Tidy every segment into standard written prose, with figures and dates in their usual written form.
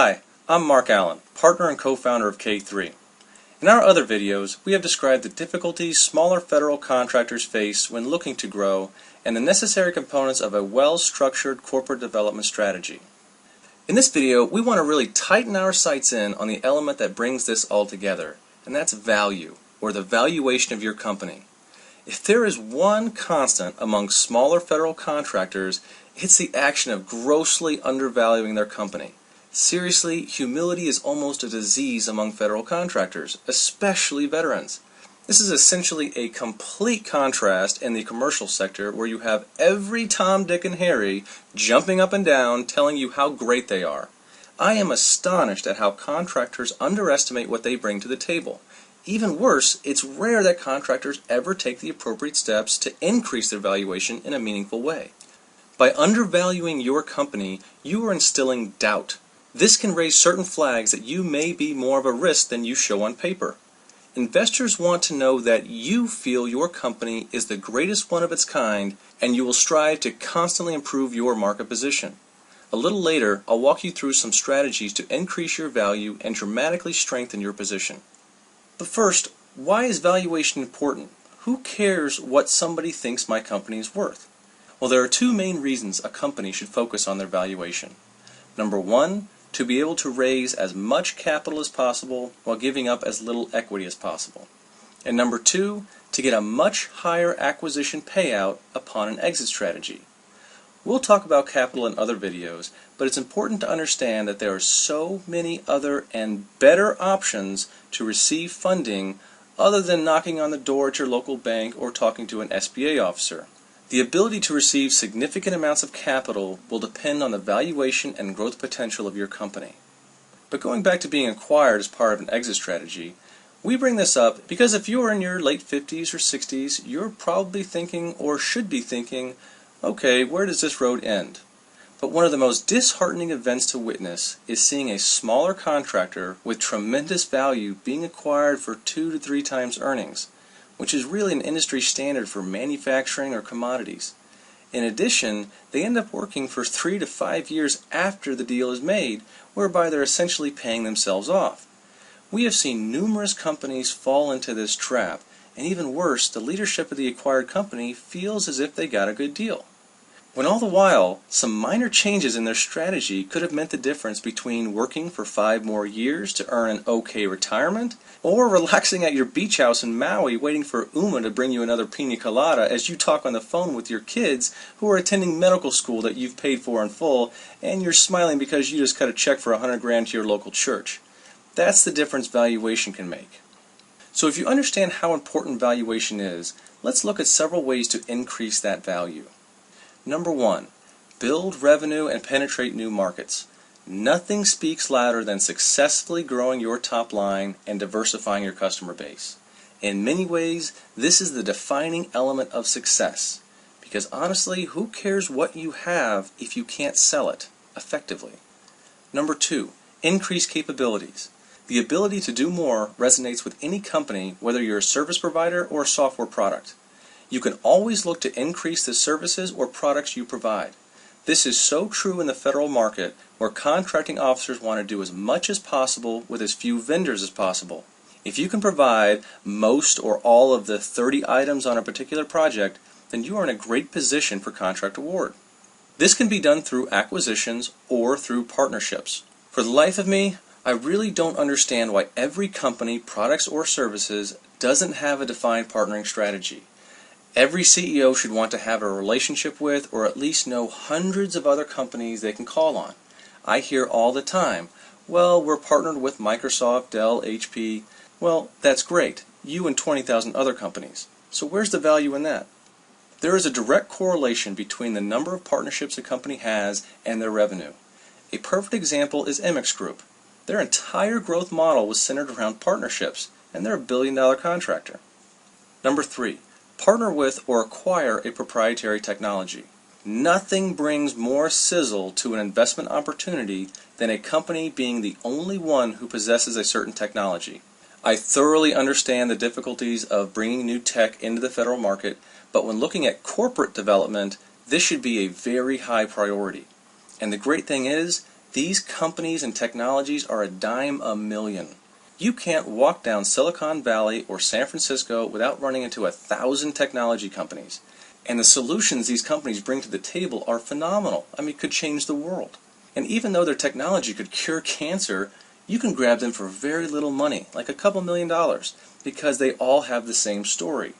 Hi, I'm Mark Allen, partner and co-founder of K3. In our other videos, we have described the difficulties smaller federal contractors face when looking to grow and the necessary components of a well-structured corporate development strategy. In this video, we want to really tighten our sights in on the element that brings this all together, and that's value, or the valuation of your company. If there is one constant among smaller federal contractors, it's the action of grossly undervaluing their company. Seriously, humility is almost a disease among federal contractors, especially veterans. This is essentially a complete contrast in the commercial sector where you have every Tom, Dick, and Harry jumping up and down telling you how great they are. I am astonished at how contractors underestimate what they bring to the table. Even worse, it's rare that contractors ever take the appropriate steps to increase their valuation in a meaningful way. By undervaluing your company, you are instilling doubt. This can raise certain flags that you may be more of a risk than you show on paper. Investors want to know that you feel your company is the greatest one of its kind and you will strive to constantly improve your market position. A little later, I'll walk you through some strategies to increase your value and dramatically strengthen your position. But first, why is valuation important? Who cares what somebody thinks my company is worth? Well, there are two main reasons a company should focus on their valuation. Number one, to be able to raise as much capital as possible while giving up as little equity as possible. And number two, to get a much higher acquisition payout upon an exit strategy. We'll talk about capital in other videos, but it's important to understand that there are so many other and better options to receive funding other than knocking on the door at your local bank or talking to an SBA officer. The ability to receive significant amounts of capital will depend on the valuation and growth potential of your company. But going back to being acquired as part of an exit strategy, we bring this up because if you are in your late 50s or 60s, you're probably thinking or should be thinking, okay, where does this road end? But one of the most disheartening events to witness is seeing a smaller contractor with tremendous value being acquired for 2 to 3 times earnings, which is really an industry standard for manufacturing or commodities. In addition, they end up working for 3 to 5 years after the deal is made, whereby they're essentially paying themselves off. We have seen numerous companies fall into this trap, and even worse, the leadership of the acquired company feels as if they got a good deal. When all the while, some minor changes in their strategy could have meant the difference between working for 5 more years to earn an okay retirement, or relaxing at your beach house in Maui waiting for Uma to bring you another pina colada as you talk on the phone with your kids who are attending medical school that you've paid for in full, and you're smiling because you just cut a check for $100,000 to your local church. That's the difference valuation can make. So if you understand how important valuation is, let's look at several ways to increase that value. Number one, build revenue and penetrate new markets. Nothing speaks louder than successfully growing your top line and diversifying your customer base. In many ways, this is the defining element of success. Because honestly, who cares what you have if you can't sell it effectively? Number two, increase capabilities. The ability to do more resonates with any company, whether you're a service provider or a software product. You can always look to increase the services or products you provide. This is so true in the federal market, where contracting officers want to do as much as possible with as few vendors as possible. If you can provide most or all of the 30 items on a particular project, then you are in a great position for contract award. This can be done through acquisitions or through partnerships. For the life of me, I really don't understand why every company, products or services, doesn't have a defined partnering strategy. Every CEO should want to have a relationship with or at least know hundreds of other companies they can call on. I hear all the time, well, we're partnered with Microsoft, Dell, HP. Well, that's great. You and 20,000 other companies. So where's the value in that? There is a direct correlation between the number of partnerships a company has and their revenue. A perfect example is Amex Group. Their entire growth model was centered around partnerships, and they're a billion-dollar contractor. Number three, partner with or acquire a proprietary technology. Nothing brings more sizzle to an investment opportunity than a company being the only one who possesses a certain technology. I thoroughly understand the difficulties of bringing new tech into the federal market, but when looking at corporate development, this should be a very high priority. And the great thing is, These companies and technologies are a dime a million. You can't walk down Silicon Valley or San Francisco without running into 1,000 technology companies. And the solutions these companies bring to the table are phenomenal. I mean, it could change the world. And even though their technology could cure cancer, you can grab them for very little money, like a couple $1,000,000, because they all have the same story.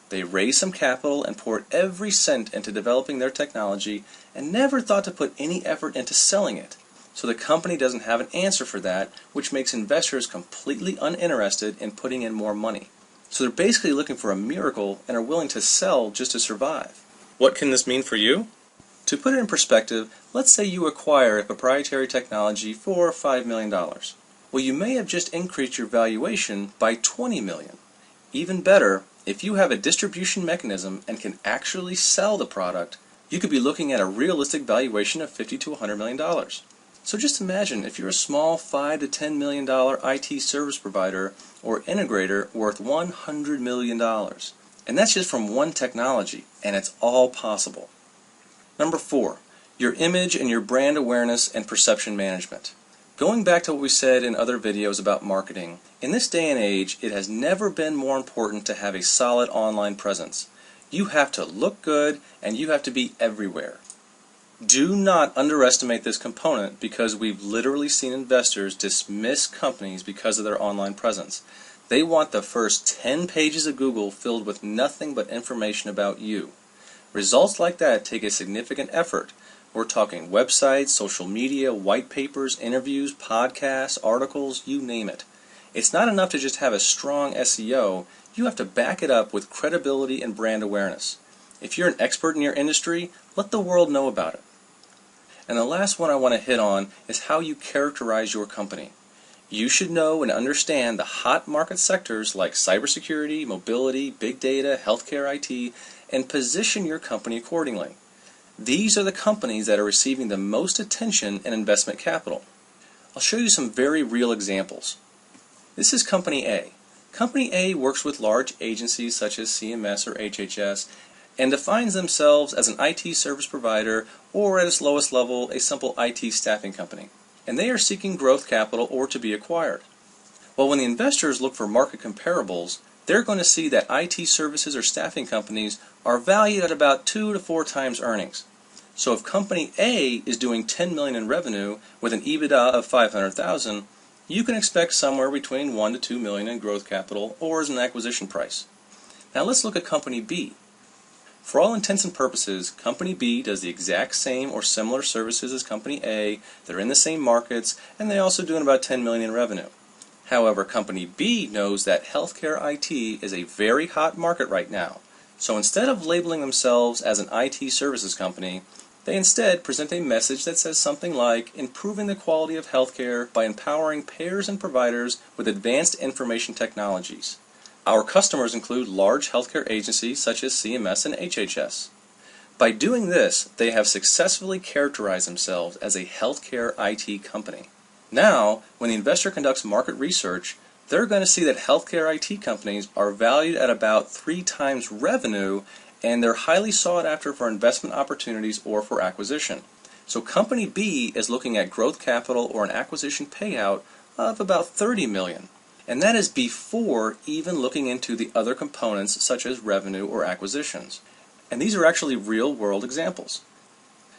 They raised some capital and poured every cent into developing their technology and never thought to put any effort into selling it. So the company doesn't have an answer for that, which makes investors completely uninterested in putting in more money. So they're basically looking for a miracle and are willing to sell just to survive. What can this mean for you? To put it in perspective, let's say you acquire a proprietary technology for $5 million. Well, you may have just increased your valuation by $20 million. Even better, if you have a distribution mechanism and can actually sell the product, you could be looking at a realistic valuation of $50 to $100 million. So just imagine if you're a small $5 to $10 million IT service provider or integrator worth $100 million. And that's just from one technology, and it's all possible. Number 4, your image and your brand awareness and perception management. Going back to what we said in other videos about marketing, in this day and age, it has never been more important to have a solid online presence. You have to look good, and you have to be everywhere. Do not underestimate this component, because we've literally seen investors dismiss companies because of their online presence. They want the first 10 pages of Google filled with nothing but information about you. Results like that take a significant effort. We're talking websites, social media, white papers, interviews, podcasts, articles, you name it. It's not enough to just have a strong SEO, you have to back it up with credibility and brand awareness. If you're an expert in your industry, let the world know about it. And the last one I want to hit on is how you characterize your company. You should know and understand the hot market sectors like cybersecurity, mobility, big data, healthcare, IT, and position your company accordingly. These are the companies that are receiving the most attention and investment capital. I'll show you some very real examples. This is Company A. Company A works with large agencies such as CMS or HHS and defines themselves as an IT service provider or, at its lowest level, a simple IT staffing company. And they are seeking growth capital or to be acquired. Well, when the investors look for market comparables, they're going to see that IT services or staffing companies are valued at about 2 to 4 times earnings. So if Company A is doing $10 million in revenue with an EBITDA of $500,000, you can expect somewhere between $1 to $2 million in growth capital or as an acquisition price. Now let's look at Company B. For all intents and purposes, Company B does the exact same or similar services as Company A, they're in the same markets, and they're also doing about $10 million in revenue. However, Company B knows that healthcare IT is a very hot market right now. So instead of labeling themselves as an IT services company, they instead present a message that says something like improving the quality of healthcare by empowering payers and providers with advanced information technologies. Our customers include large healthcare agencies such as CMS and HHS. By doing this, they have successfully characterized themselves as a healthcare IT company. Now, when the investor conducts market research, they're going to see that healthcare IT companies are valued at about 3 times revenue, and they're highly sought after for investment opportunities or for acquisition. So Company B is looking at growth capital or an acquisition payout of about $30 million. And that is before even looking into the other components such as revenue or acquisitions. And these are actually real-world examples.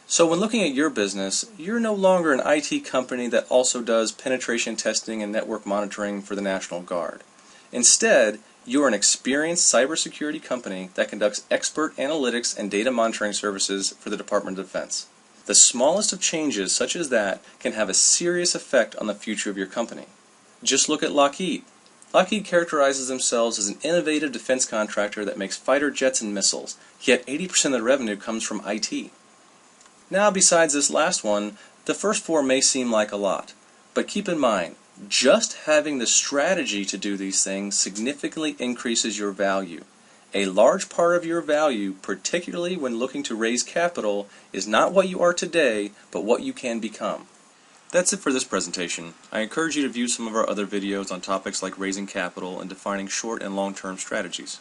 So when looking at your business, you're no longer an IT company that also does penetration testing and network monitoring for the National Guard. Instead, you're an experienced cybersecurity company that conducts expert analytics and data monitoring services for the Department of Defense. The smallest of changes such as that can have a serious effect on the future of your company. Just look at Lockheed. Lockheed characterizes themselves as an innovative defense contractor that makes fighter jets and missiles, yet 80% of the revenue comes from IT. Now, besides this last one, the first 4 may seem like a lot, but keep in mind, just having the strategy to do these things significantly increases your value. A large part of your value, particularly when looking to raise capital, is not what you are today, but what you can become. That's it for this presentation. I encourage you to view some of our other videos on topics like raising capital and defining short and long-term strategies.